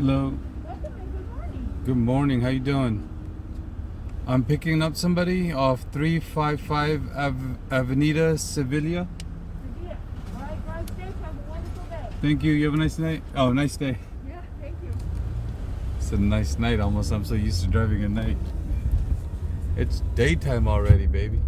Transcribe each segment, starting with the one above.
Hello. Good morning. Good morning. How you doing? I'm picking up somebody off 355 Avenida Sevilla. Yeah. All right, drive safe. Have a wonderful day. Thank you. You have a nice night. Oh, nice day. Yeah, thank you. It's a nice night almost. I'm so used to driving at night. It's daytime already, baby.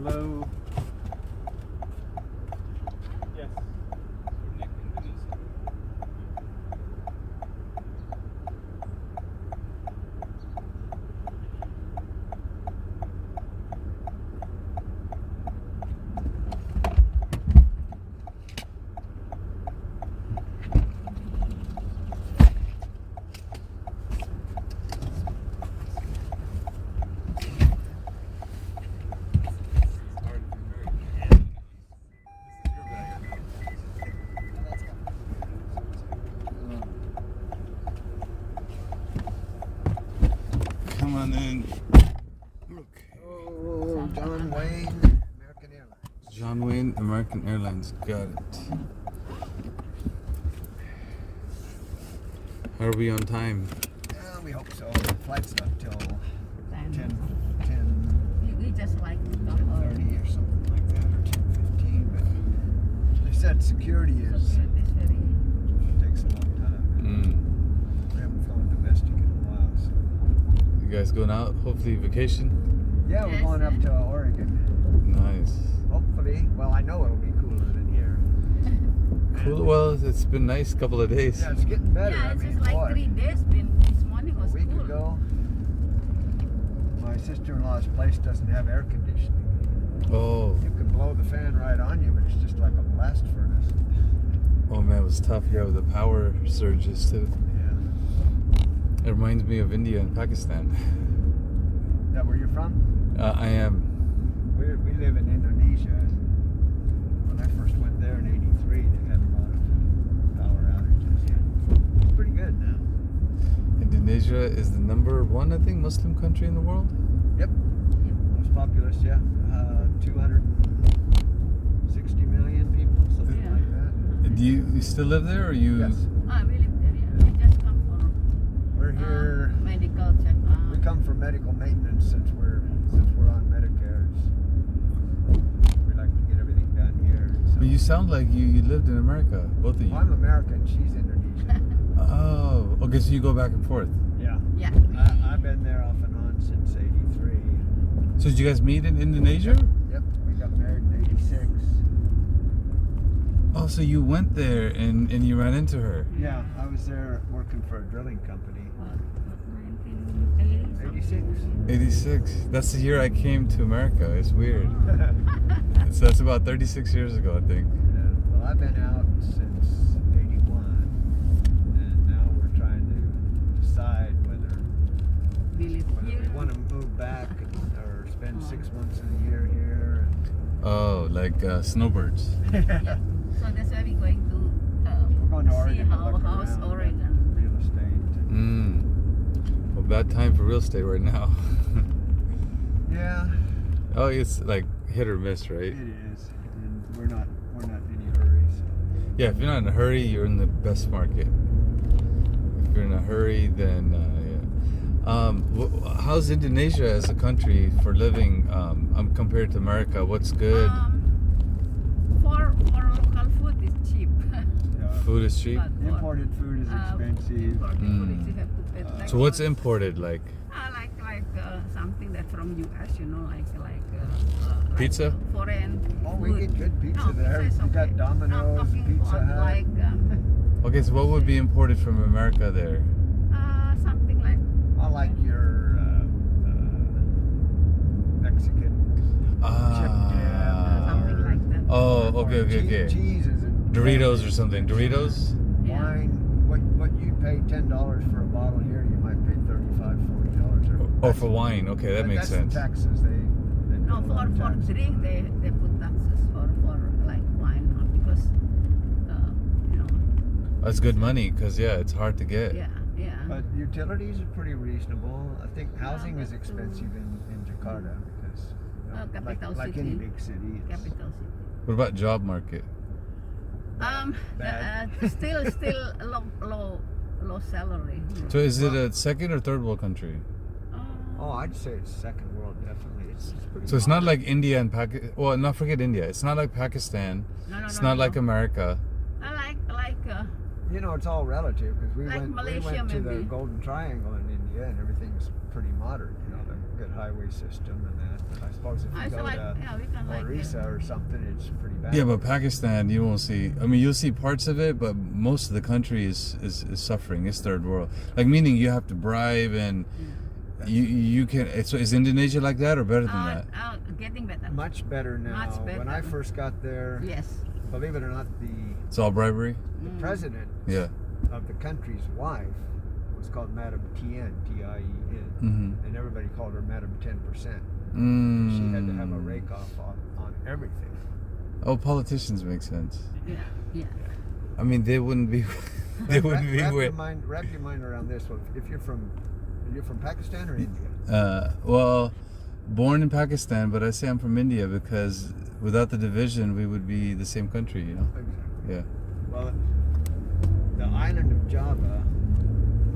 Hello. Yes. Come on in. Oh, John Wayne, American Airlines. John Wayne, American Airlines. Got it. How are we on time? We hope so. The flight's not till 10, We just like to go 10:30 or something like that, or 10:15. But they said security takes a long time. We haven't flown domestic in a while, so. You guys going out? Hopefully vacation? Yeah, we're going up to Oregon. Nice. Hopefully, well, I know it'll be cooler than here. Cool. Well, it's been nice couple of days. Yeah, it's getting better. Yeah, I it's mean, just like boy, 3 days. This morning a was week cool. ago, my sister-in-law's place doesn't have air conditioning. Oh. You can blow the fan right on you, but it's just like a blast furnace. Oh man, it was tough here with the power surges too. Yeah. It reminds me of India and Pakistan. Is that where you're from? I am. We live in Indonesia. When I first went there in '83, they had a lot of power outages. It's pretty good now. Indonesia is the #1, I think, Muslim country in the world. Yep. Most populous, yeah. 260 million people, something Yeah. like that. Do you still live there, or you? Yes. We live there, yeah. We just come for We're here. medical check-up. We come for medical maintenance since we're on Medicare. We like to get everything done here. So. But you sound like you lived in America, both of you. I'm American. She's Indonesian. Oh, okay. So you go back and forth. Yeah. Yeah. I've been there off and on since '83. So did you guys meet in Indonesia? Yep. We got married in '86. Oh, so you went there and you ran into her. Yeah, I was there working for a drilling company. 1986. 86. 86. That's the year I came to America. It's weird. So that's about 36 years ago, I think. Well, I've been out since '81, and now we're trying to decide whether We live we here. want to move back or spend 6 months of the year here. And Oh, like snowbirds. Yeah. So that's why we're going to We're going to see Oregon to how look how's around at Oregon. real estate. Well, bad time for real estate right now. Yeah, Oh, it's like hit or miss, right? it is, and we're not in any hurry. So. Yeah, if you're not in a hurry, you're in the best market. If you're in a hurry, then yeah. How's Indonesia as a country for living compared to America? What's good? For local food is cheap. Yeah. Food is cheap. But for, Imported food is expensive. imported food is you have to pay tax. So what's imported? Like Like something that from US, you know, like Pizza? Foreign. Oh, we food. get good pizza No, there. pizza is We got okay. Domino's, I'm talking Pizza about Hut. like okay, so what would be imported from America there? something like I like your Mexican chip jam. something like that. Oh, Or okay. Cheese is a Doritos or something. Doritos? Yeah. Wine, what you'd pay $10 for a bottle here, you might pay $35, $40. Oh, for wine. Okay, that makes sense. That's the taxes they No, put a lot of for taxes. drink they put taxes for like wine, not because you know. That's good money because yeah, it's hard to get. Yeah. But utilities are pretty reasonable. I think housing is but, expensive in Jakarta because capital like city. any big city. It's, Capital city. What about job market? Bad. Still low salary. So is it a second or third world country? oh, I'd say it's second world definitely. It's pretty. So it's not modern. like India and Pakistan. Well, not forget India. It's not like Pakistan. No, It's not like America. You know, it's all relative because we Like went Malaysia, to the maybe. Golden Triangle in India and everything's pretty modern. You know, the good highway system and that. But I suppose if you go to we can Orissa or something, it's pretty bad. Yeah, but Pakistan, you won't see. I mean, you'll see parts of it, but most of the country is suffering. It's third world. Like meaning you have to bribe and you can. So is Indonesia like that or better than that? Getting better. Much better now. Much better. When I first got there, Yes. believe it or not, the It's all bribery. president Yeah. of the country's wife was called Madam Tien, T-I-E-N, Mm-hmm. and everybody called her Madam 10%. She had to have a rake off on everything. Oh, politicians make sense. Yeah. I mean, they wouldn't be. They wouldn't be wrap with. your mind around this one. If you're from Pakistan or India? Well, born in Pakistan, but I say I'm from India because without the division, we would be the same country. You know. Exactly. Yeah. Well, the island of Java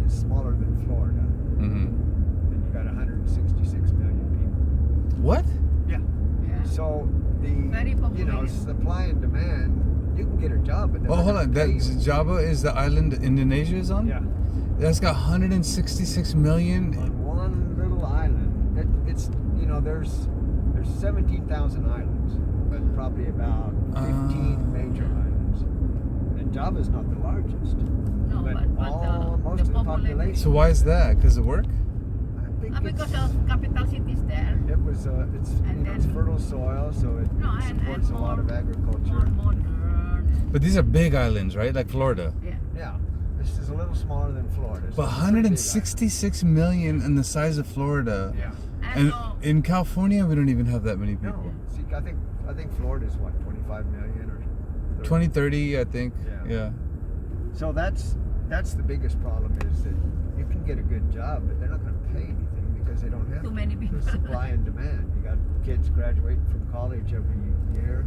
is smaller than Florida, Mm-hmm. and you got 166 million people. What? Yeah. Yeah. So Very populated. supply and demand, you can get a job, but they're Oh, not hold gonna on. pay That you. Java is the island Indonesia is on. Yeah, That's got 166 million. on one little island. It's there's 17,000 islands, but probably about 15 major islands. And Java's not the largest, No, but most the of the population. So why is that? Because of work? I think Because of capital cities there. it was it's And it's then- fertile soil, so it No, and supports a lot of more agriculture. modern. But these are big islands, right? Like Florida. Yeah. Yeah, this is a little smaller than Florida. so But it's a pretty big 166 million in the size of Florida. island. Yeah. And so, in California, we don't even have that many No, people. see, I think Florida's what 25 million or 30. 20, 30, I think. Yeah. Yeah. So that's the biggest problem is that you can get a good job, but they're not going to pay anything because they don't have Too many people. the supply and demand. You got kids graduating from college every year.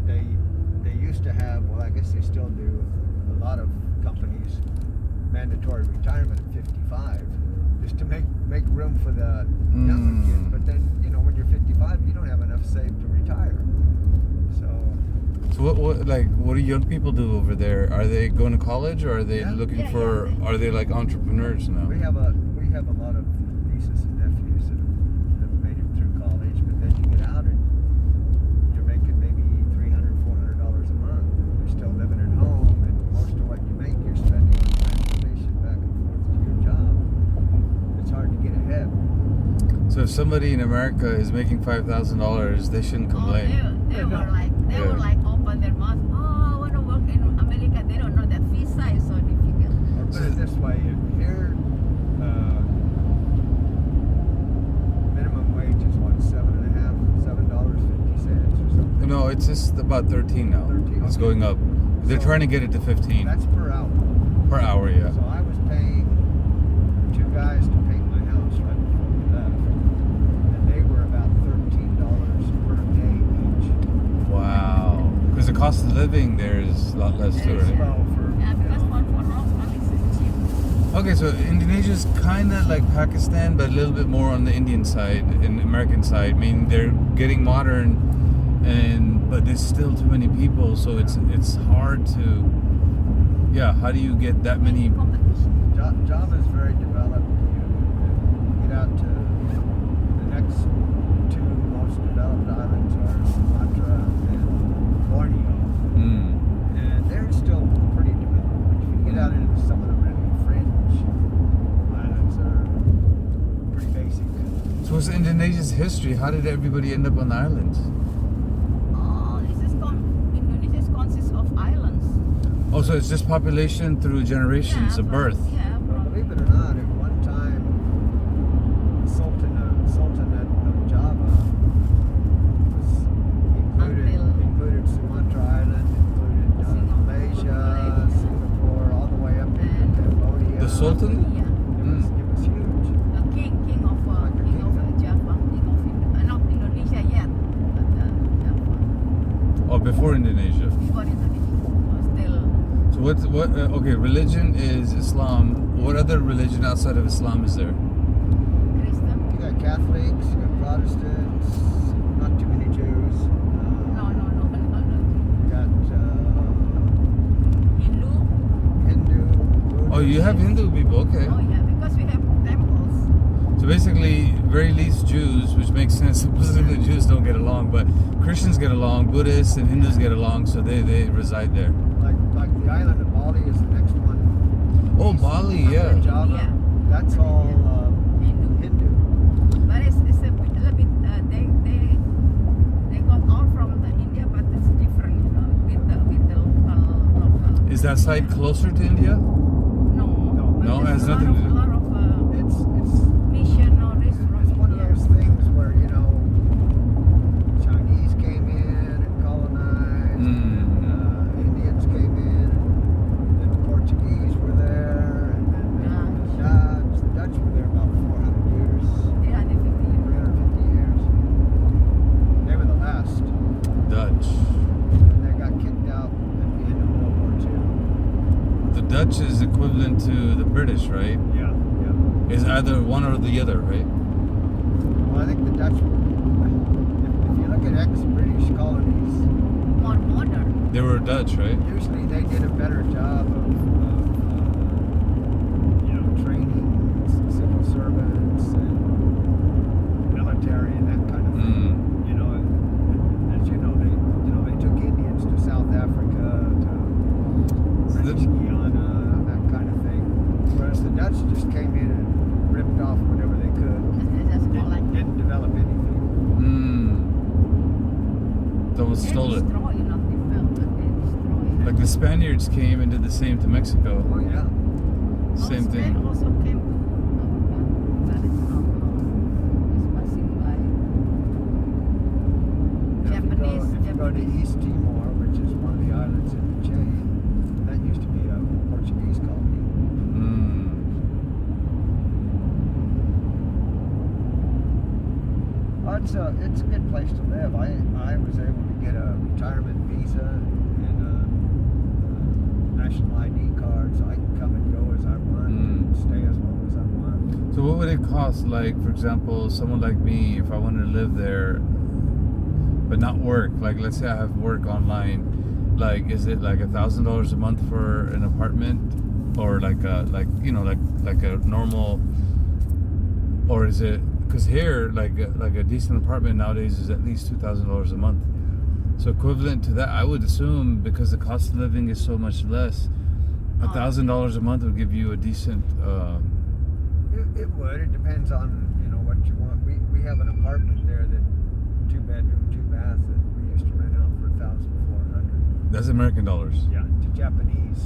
They used to have, well, I guess they still do, a lot of companies mandatory retirement at 55 just to make room for the younger kids. But then when you're 55, you don't have enough saved to retire. So. So what do young people do over there? Are they going to college or are they Yeah. looking Yeah, for? yeah. Are they like entrepreneurs now? We have a lot of nieces and nephews that have made it through college, but then you get out and you're making maybe $300, $400 a month. You're still living at home, and most of what you make you're spending on transportation back and forth to your job. It's hard to get ahead. So if somebody in America is making $5,000, they shouldn't complain. They were like open their mouth. Oh, I want to work in America. They don't know that visa is so difficult. Or put it this way, here minimum wage is what, $7.50 it's just about 13 now. 13, It's okay. going up. They're So- trying to get it to 15 That's per hour. per hour. Yeah. So I was paying 2 guys to paint my house right before we left, and they were about $13 per day each. Wow. Because the cost of living there is a lot less too, There is, right? yeah. Well, for Yeah, you because know, for local it's cheap. Okay, so Indonesia's kind of like Pakistan, but a little bit more on the Indian side and American side. I mean, they're getting modern, but there's still too many people, so it's hard to. Yeah, how do you get that many? Competition. Java is very developed. You get out to the next 2 most developed islands are Sumatra and Borneo, Mm. and they're still pretty developed. But if you get out into some of the really fringe islands, are pretty basic. So what's Indonesia's history? How did everybody end up on the islands? Oh, Indonesia consists of islands. Oh, so it's just population through generations of birth. Yeah, Well, believe it or not, at one time, the Sultanate of Java was included Sumatra Island, included Malaysia, Singapore, all the way up into Cambodia. The Sultan? Yeah. It was huge. The king of Java, not Indonesia yet, but Java. Oh, before Indonesia. Before Indonesia, still. So what? Okay, religion is Islam. What other religion outside of Islam is there? Christian. You got Catholics, you got Protestants, not too many Jews. No. You got Hindu. Hindu. Oh, you have Hindu people. Okay. Oh yeah, because we have temples. So basically, very least Jews, which makes sense. Muslims and Jews don't get along, but Christians get along. Buddhists and Hindus get along, so they reside there. Like the island of Bali is the next one. Oh, Bali, yeah. Java. Yeah. That's all Hindu. Hindu. But it's a little bit, they got all from the India, but it's different, with the local. Is that side closer to India? No. But No, it there's has a lot nothing to do- of, lot of It's missionaries from it's one of India. those things where Chinese came in and colonized. Indians came in, and the Portuguese were there, and then the Dutch were there about 400 years, 350 years. They were the last. Dutch. And they got kicked out at the end of World War II. The Dutch is equivalent to the British, right? Yeah. Is either one or the other, right? Well, I think the Dutch, if you look at ex-British colonies, More modern. They were Dutch, right? usually they did a better job of training civil servants and military and that kind of thing. Mm. And as you know, they took Indians to South Africa, to So British the- Guiana, that kind of thing. Whereas the Dutch just came in and ripped off whatever they could. They just Didn't develop anything. Someone stole it. destroy, not develop, but they destroy. Like the Spaniards came and did the same to Mexico. Oh yeah. Same Spain thing. also came to that is passing by. If you go to Japanese. East Timor, which is one of the islands in the chain, that used to be a Portuguese colony. Well, it's a good place to live. I was able to get a retirement visa and a national ID card, so I can come and go as I want, and stay as long as I want. So what would it cost, like, for example, someone like me, if I wanted to live there, but not work? Like, let's say I have work online. Like, is it like $1,000 a month for an apartment, or like a normal, or is it? Because here, like a decent apartment nowadays is at least $2,000 a month. So equivalent to that, I would assume, because the cost of living is so much less, $1,000 a month would give you a decent. It would. It depends on what you want. We have an apartment there that 2-bedroom, 2-bath that we used to rent out for $1,400. That's American dollars. Yeah, to Japanese.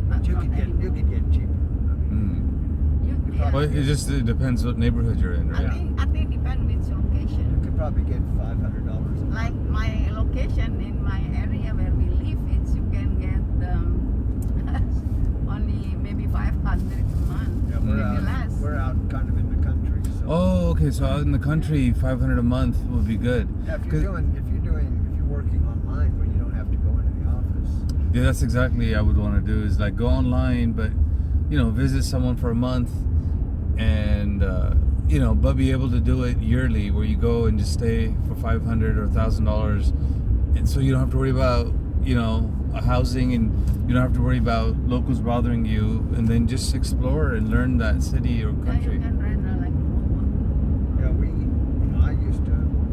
But you could get cheaper. Well, it just depends what neighborhood you're in, right? I think it depends which location. You could probably get $500 a month. Like my location in my area where we live, it's you can get only maybe 500 a month, Yeah, maybe less. we're out kind of in the country. So Oh, okay. So out in the country, 500 a month would be good. yeah, if 'Cause- you're working online where you don't have to go into the office. Yeah, that's exactly what I would want to do. Is like go online, but visit someone for a month, and but be able to do it yearly, where you go and just stay for $500 or $1,000, and so you don't have to worry about housing, and you don't have to worry about locals bothering you, and then just explore and learn that city or Yeah, country. you can rent like Yeah, I used to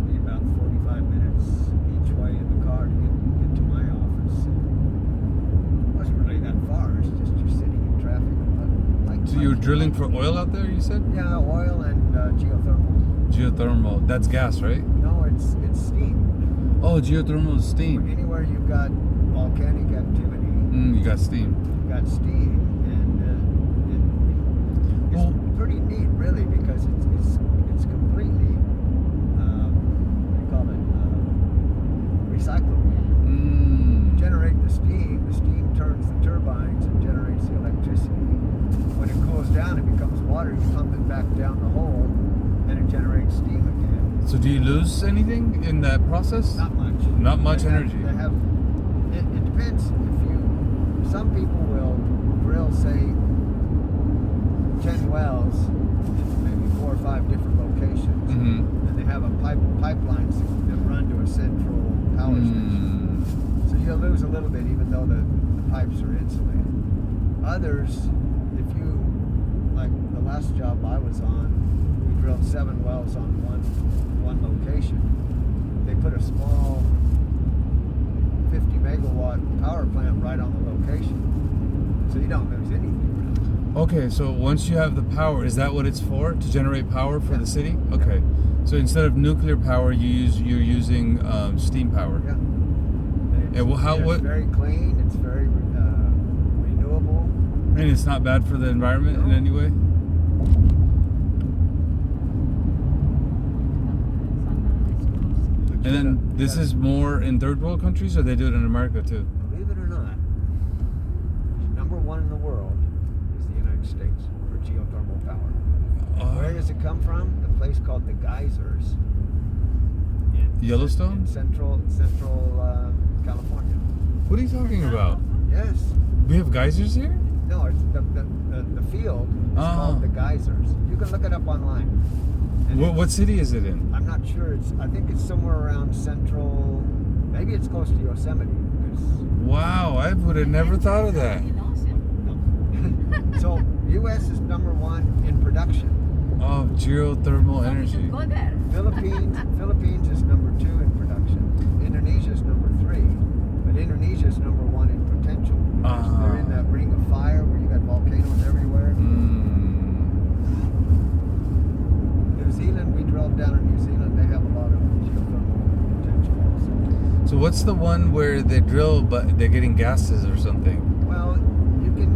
be about 45 minutes each way in the car to get to my office. It wasn't really that far. It's just you're sitting in traffic. So you were drilling for oil out there, you said? Yeah, oil and geothermal. Geothermal. That's gas, right? No, it's steam. Oh, geothermal is steam. Anywhere you've got volcanic activity, You got steam. you've got steam, and it's Well- pretty neat, really, because it's completely what do you call it, recyclable. Mm. Generate the steam turns the turbines and generates the electricity. When it cools down, it becomes water. You pump it back down the hole, and it generates steam again. So do you lose anything in that process? Not much. Not much They have- energy. They have. It depends. Some people will drill, say, 10 wells in maybe 4 or 5 different locations, Mm-hmm. and they have a pipelines that run to a central power station. So you'll lose a little bit, even though the pipes are insulated. Others, if you, like the last job I was on, we drilled 7 wells on one location. They put a small 50 megawatt power plant right on the location, so you don't lose anything. Okay, so once you have the power, is that what it's for? To generate power for Yeah. the city? Okay. So instead of nuclear power, you're using steam power. Yeah. Yeah, well, It's very clean. It's very renewable. And it's not bad for the environment in No. any way? And then this is more in third world countries, or they do it in America too? Believe it or not, number 1 in the world is the United States for geothermal power. Where does it come from? A place called the Geysers. In Yellowstone? In central California. What are you talking about? Yes. We have geysers here? No, it's the field is Ah. called the Geysers. You can look it up online. And What city is it in? I'm not sure. I think it's somewhere around central. Maybe it's close to Yosemite. Wow, I would have never thought of that. No. So U.S. is number 1 in production. Oh, geothermal We energy. should go there. Philippines is number 2 in production. Indonesia is number 3, but Indonesia is number 1 in potential. Because they're in that ring of fire where you got volcanoes everywhere. New Zealand, we drove down in New Zealand. They have a lot of geothermal potential also. So what's the one where they drill but they're getting gases or something? Well, you can.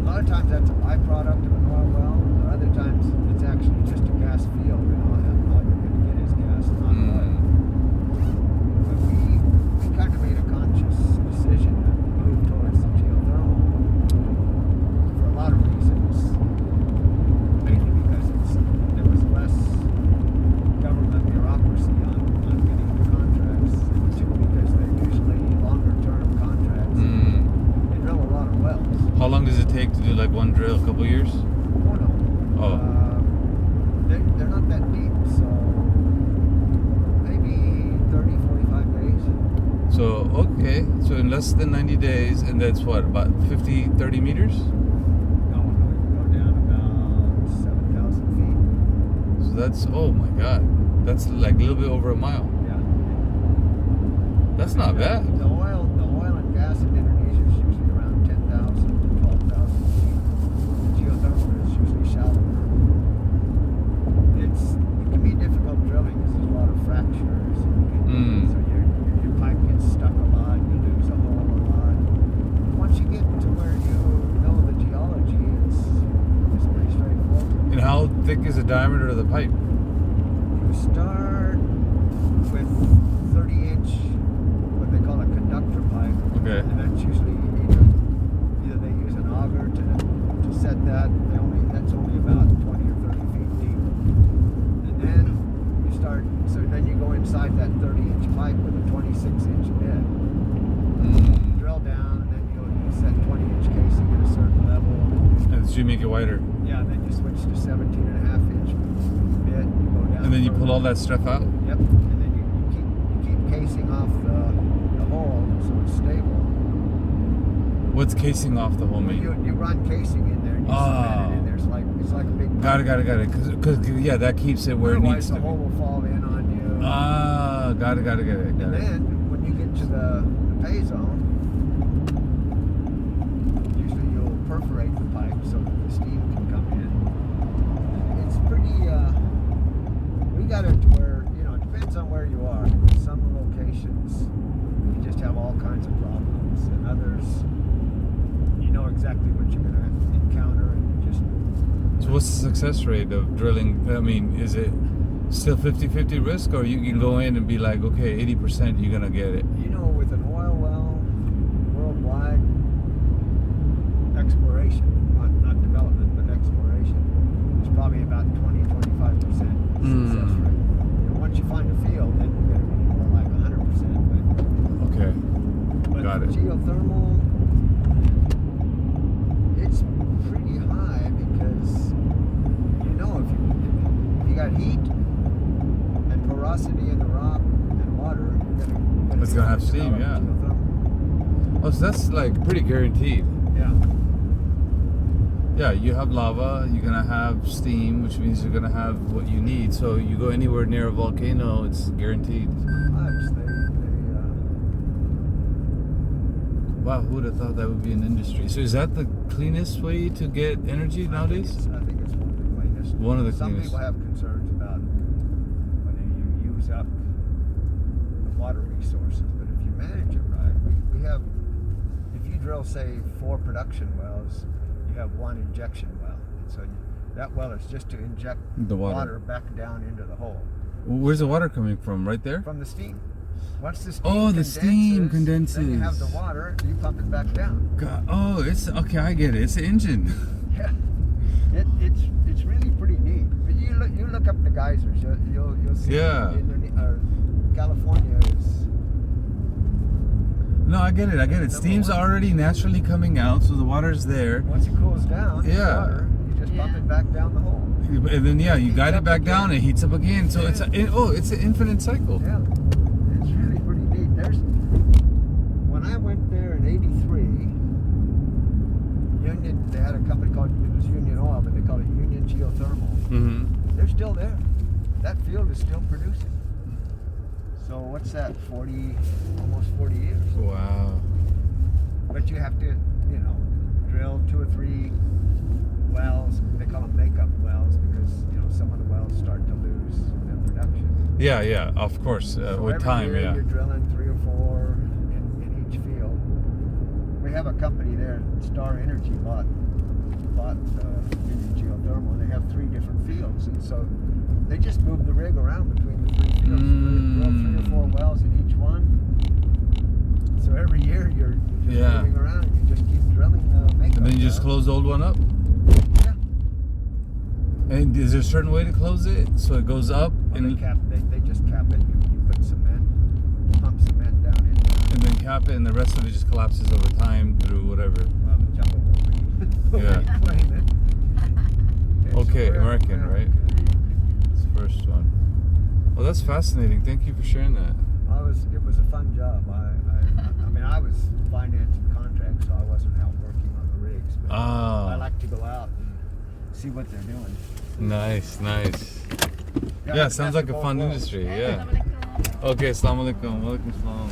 A lot of times that's a byproduct of an oil well. Or other times it's actually just a gas field, and all you're going to get is gas, not oil. But we kind of made a conscious decision to move towards the geothermal for a lot of reasons. Mainly because there was less government bureaucracy on getting the contracts, and two, because they're usually longer term contracts. They drill a lot of wells. How long does it take to do like one drill? A couple years? Oh no. Oh. They're not that deep, so maybe 30, 45 days. So, okay. So in less than 90 days, and that's what, about 50, 30 meters? No, you go down about 7,000 feet. So that's, oh my God. That's like a little bit over a mile. Yeah. That's not bad. The oil and gas in Indonesia is usually around 10,000 to 12,000 feet. The geothermal is usually shallower. It can be difficult drilling because there's a lot of fractures. So your pipe gets stuck a lot. You lose a hole a lot. Once you get to where you know the geology, it's pretty straightforward. And how thick is the diameter of the pipe? start with 30-inch, what they call a conductor pipe. Okay. And that's usually either they use an auger to set that. That's only about 20 or 30 feet deep. And then you start. So then you go inside that 30-inch pipe with a 26-inch bed. Mm. Drill down, and then you set 20-inch casing at a certain level. And so you make it wider. Yeah, and then you switch to 17.5-inch bit. You go down. And then you pull further. all that stuff out. Yep. And then you keep casing off the hole so it's stable. What's casing off the whole Well, meat? you run casing in there and you cement it in there. It's like a big. Got it. Because yeah, that keeps it where it needs Otherwise, to the hole be. will fall in on you. Ah, got it. And then when you get to the pay zone, usually you'll perforate the pipe so that the steam can come in. It's pretty. We got it to where it depends on where you are. Some locations you just have all kinds of problems, and others you know exactly what you're gonna encounter, and you just. So what's the success rate of drilling? I mean, is it still 50-50 risk, or you can go in and be like, okay, 80% you're gonna get it? With an oil well, worldwide exploration, not development, but exploration, is probably about 20-25% success rate. Once you find a field, then you're going to be more like 100%. Okay, But got it. Geothermal, it's pretty high because if you got heat and porosity in the rock and water, It's gonna have steam, yeah. Oh, so that's like pretty guaranteed. Yeah. Yeah, you have lava, you're gonna have steam, which means you're gonna have what you need. So you go anywhere near a volcano, it's guaranteed. Wow, who would have thought that would be an industry? So is that the cleanest way to get energy nowadays? I think it's one of the cleanest. One of the Some cleanest. people have concerns about whether you use up the water resources, but if you manage it right, we have. If you drill, say, 4 production wells, you have 1 injection well, and so that well is just to inject The water. back down into the hole Where's the water coming from? Right there? from the steam. Once the steam Oh, the steam condenses. Then you have the water, you pump it back down. God, oh, it's okay. I get it. It's an engine. Yeah, it's really pretty neat. But you look up the geysers, you'll see. Yeah. California is. No, I get it. Steam's already naturally coming out, so the water's there. Once it cools down, Yeah. the water, you just pump it back down the hole. And then you guide it back down, it heats up again. So Yeah. it's an infinite cycle. Yeah, it's really pretty neat. When I went there in '83, Union, they had a company called, it was Union Oil, but they called it Union Geothermal. Mm-hmm. They're still there. That field is still producing. So what's that? Almost 40 years. Wow. But you have to, drill 2 or 3 wells. They call them makeup wells because some of the wells start to lose their production. Yeah, of course. So With every time, year yeah. You're drilling 3 or 4 in each field. We have a company there, Star Energy, bought Union Geothermal, and they have 3 different fields, and so they just move the rig around between the 3 fields. Drill 3 or 4 wells in each one. So every year you're just moving around, and you just keep drilling the makeup. And then you just close the old one up? Yeah. And is there a certain way to close it so it goes up? They just cap it. You put pump cement down in there. And then cap it, and the rest of it just collapses over time through whatever. Well, the jungle will reclaim it. Okay, so American, right? It's the first one. Well, that's fascinating. Thank you for sharing that. It was a fun job. I was financing contracts, so I wasn't out working on the rigs. But I like to go out and see what they're doing. Nice. Yeah, sounds like a fun industry. Yeah. Okay, assalamu alaikum. Wa alaikum salam.